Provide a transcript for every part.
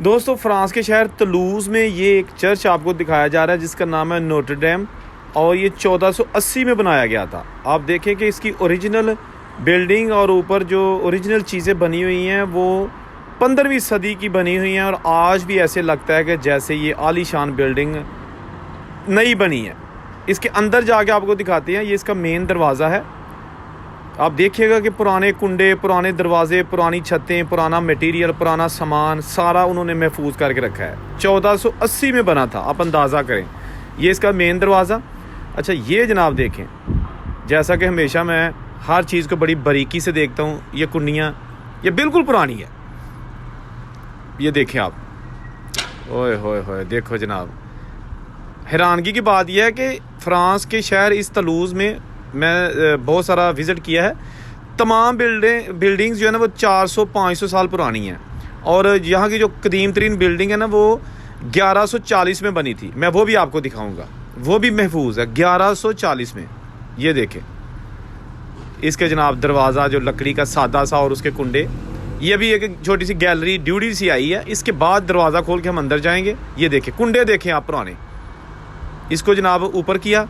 दोस्तों फ्रांस के शहर तुलूज़ में ये एक चर्च आपको दिखाया जा रहा है जिसका नाम है नोटर डेम और ये 1480 में बनाया गया था। आप देखें कि इसकी ओरिजिनल बिल्डिंग और ऊपर जो ओरिजिनल चीज़ें बनी हुई हैं वो 15वीं सदी की बनी हुई हैं और आज भी ऐसे लगता है कि जैसे ये आलीशान बिल्डिंग नई बनी है। इसके अंदर जाके आपको दिखाते हैं, ये इसका मेन दरवाज़ा है। आप देखिएगा कि पुराने कुंडे, पुराने दरवाजे, पुरानी छतें, पुराना मटेरियल, पुराना सामान सारा उन्होंने महफूज करके रखा है। 1480 में बना था, आप अंदाज़ा करें। ये इसका मेन दरवाज़ा। अच्छा, ये जनाब देखें, जैसा कि हमेशा मैं हर चीज़ को बड़ी बारीकी से देखता हूँ, ये कुंडियाँ ये बिल्कुल पुरानी है। ये देखें आप, ओए होए होए, देखो जनाब। हैरानगी की बात यह है कि फ़्रांस के शहर इस तुलूज़ में मैं बहुत सारा विज़िट किया है। तमाम बिल्डिंग्स जो है ना वो 400-500 साल पुरानी हैं और यहाँ की जो कदीम तरीन बिल्डिंग है ना वो 1140 में बनी थी। मैं वो भी आपको दिखाऊंगा, वो भी महफूज है 1140 में। ये देखें इसके जनाब दरवाज़ा जो लकड़ी का सादा सा और उसके कुंडे। ये भी एक छोटी सी गैलरी ड्यूडी सी आई है। इसके बाद दरवाज़ा खोल के हम अंदर जाएंगे। ये देखें कुंडे देखें आप पुराने। इसको जनाब ऊपर किया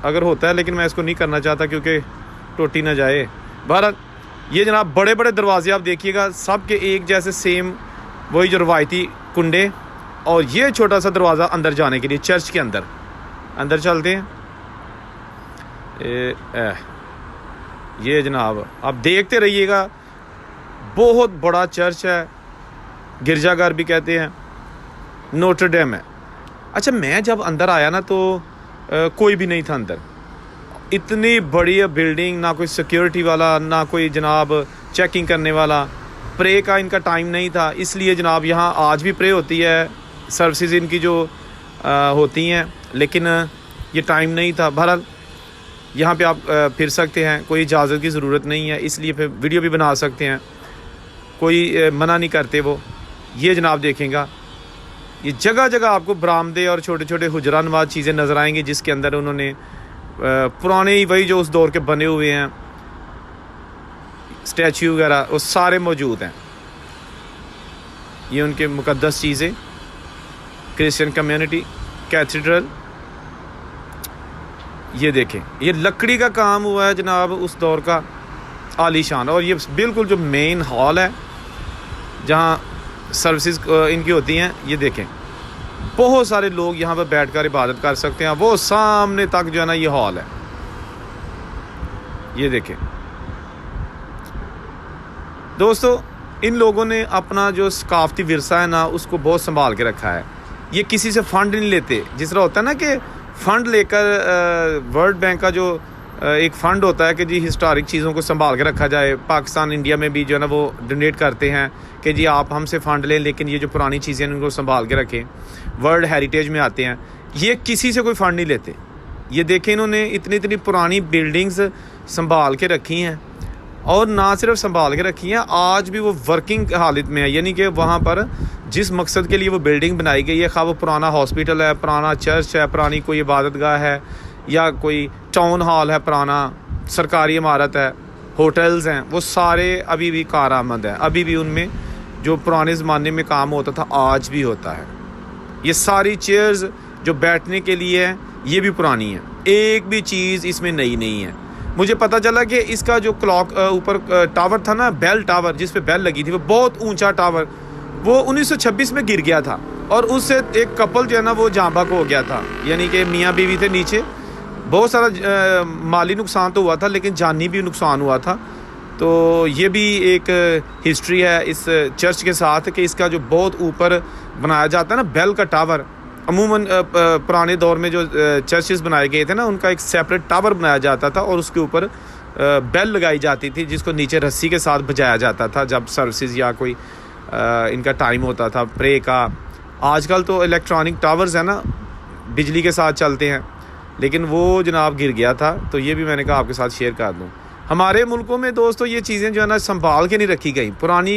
अगर होता है, लेकिन मैं इसको नहीं करना चाहता क्योंकि टूटी ना जाए। बहरहाल ये जनाब बड़े बड़े दरवाजे आप देखिएगा, सब के एक जैसे सेम वही जो रवायती कुंडे। और ये छोटा सा दरवाज़ा अंदर जाने के लिए चर्च के अंदर चलते हैं। ये जनाब आप देखते रहिएगा, बहुत बड़ा चर्च है, गिरजाघर भी कहते हैं, नोटर डेम है। अच्छा, मैं जब अंदर आया ना तो कोई भी नहीं था अंदर। इतनी बड़ी बिल्डिंग, ना कोई सिक्योरिटी वाला, ना कोई जनाब चेकिंग करने वाला। प्रे का इनका टाइम नहीं था, इसलिए जनाब यहाँ आज भी प्रे होती है, सर्विसेज इनकी जो होती हैं, लेकिन ये टाइम नहीं था। बहरहाल यहाँ पे आप फिर सकते हैं, कोई इजाज़त की ज़रूरत नहीं है, इसलिए फिर वीडियो भी बना सकते हैं, कोई मना नहीं करते वो। ये जनाब देखेंगे, ये जगह जगह आपको बरामदे और छोटे छोटे हुजरा नवाज चीज़ें नज़र आएंगी जिसके अंदर उन्होंने पुराने ही वही जो उस दौर के बने हुए हैं स्टैचू वगैरह वो सारे मौजूद हैं। ये उनके मुकद्दस चीज़ें, क्रिश्चियन कम्युनिटी, कैथेड्रल। ये देखें, ये लकड़ी का काम हुआ है जनाब उस दौर का, आलीशान। और ये बिल्कुल जो मेन हॉल है जहाँ सर्विसेज इनकी होती हैं। ये देखें, बहुत सारे लोग यहाँ पर बैठकर इबादत कर सकते हैं। वो सामने तक जो है ना ये हॉल है। ये देखें दोस्तों, इन लोगों ने अपना जो सकाफती विरसा है ना उसको बहुत संभाल के रखा है। ये किसी से फ़ंड नहीं लेते। जिस तरह होता है ना कि फ़ंड लेकर वर्ल्ड बैंक का जो एक फ़ंड होता है कि जी हिस्टोरिक चीज़ों को संभाल के रखा जाए। पाकिस्तान, इंडिया में भी जो है ना वो डोनेट करते हैं कि जी आप हमसे फ़ंड लें, लेकिन ये जो पुरानी चीज़ें हैं उनको संभाल के रखें, वर्ल्ड हेरिटेज में आते हैं। ये किसी से कोई फ़ंड नहीं लेते। ये देखें, इन्होंने इतनी इतनी पुरानी बिल्डिंग्स संभाल के रखी हैं और ना सिर्फ संभाल के रखी हैं, आज भी वो वर्किंग हालत में है। यानी कि वहाँ पर जिस मकसद के लिए वो बिल्डिंग बनाई गई है, खा वो पुराना हॉस्पिटल है, पुराना चर्च है, पुरानी कोई इबादतगाह है या कोई टाउन हॉल है, पुराना सरकारी इमारत है, होटल्स हैं, वो सारे अभी भी कारआमद हैं। अभी भी उनमें जो पुराने ज़माने में काम होता था आज भी होता है। ये सारी चेयर्स जो बैठने के लिए है ये भी पुरानी है, एक भी चीज़ इसमें नई नहीं है। मुझे पता चला कि इसका जो क्लॉक ऊपर टावर था ना, बेल टावर जिस पे बेल लगी थी, वो बहुत ऊंचा टावर, वो 1926 में गिर गया था और उससे एक कपल जो है ना वो जाँ बहक हो गया था। यानी कि मियाँ बीवी थे नीचे। बहुत सारा माली नुकसान तो हुआ था लेकिन जानी भी नुकसान हुआ था। तो ये भी एक हिस्ट्री है इस चर्च के साथ कि इसका जो बहुत ऊपर बनाया जाता है ना बेल का टावर। अमूमन पुराने दौर में जो चर्चेस बनाए गए थे ना उनका एक सेपरेट टावर बनाया जाता था और उसके ऊपर बेल लगाई जाती थी जिसको नीचे रस्सी के साथ बजाया जाता था जब सर्विसेज या कोई इनका टाइम होता था प्रे का। आजकल तो इलेक्ट्रॉनिक टावर्स हैं ना, बिजली के साथ चलते हैं, लेकिन वो जनाब गिर गया था। तो ये भी मैंने कहा आपके साथ शेयर कर दूं। हमारे मुल्कों में दोस्तों ये चीज़ें जो है ना संभाल के नहीं रखी गई। पुरानी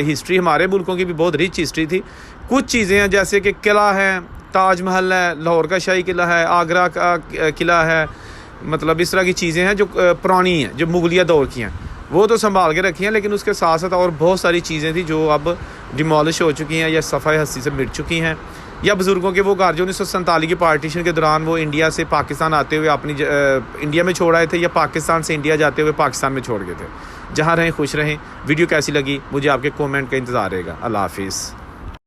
हिस्ट्री हमारे मुल्कों की भी बहुत रिच हिस्ट्री थी। कुछ चीज़ें हैं जैसे कि किला है, ताजमहल है, लाहौर का शाही किला है, आगरा का किला है, मतलब इस तरह की चीज़ें हैं जो पुरानी हैं, जो मुगलिया दौर की हैं। वो तो संभाल के रखी हैं, लेकिन उसके साथ साथ और बहुत सारी चीज़ें थी जो अब डिमोलिश हो चुकी हैं या सफ़ाई हस्ती से मिट चुकी हैं। या बुज़ुर्गों के वो घर जो 1947 की पार्टीशन के दौरान वो इंडिया से पाकिस्तान आते हुए अपनी इंडिया में छोड़ आए थे, या पाकिस्तान से इंडिया जाते हुए पाकिस्तान में छोड़ गए थे। जहाँ रहें खुश रहें। वीडियो कैसी लगी मुझे आपके कमेंट का इंतज़ार रहेगा। अल्लाह हाफिज़।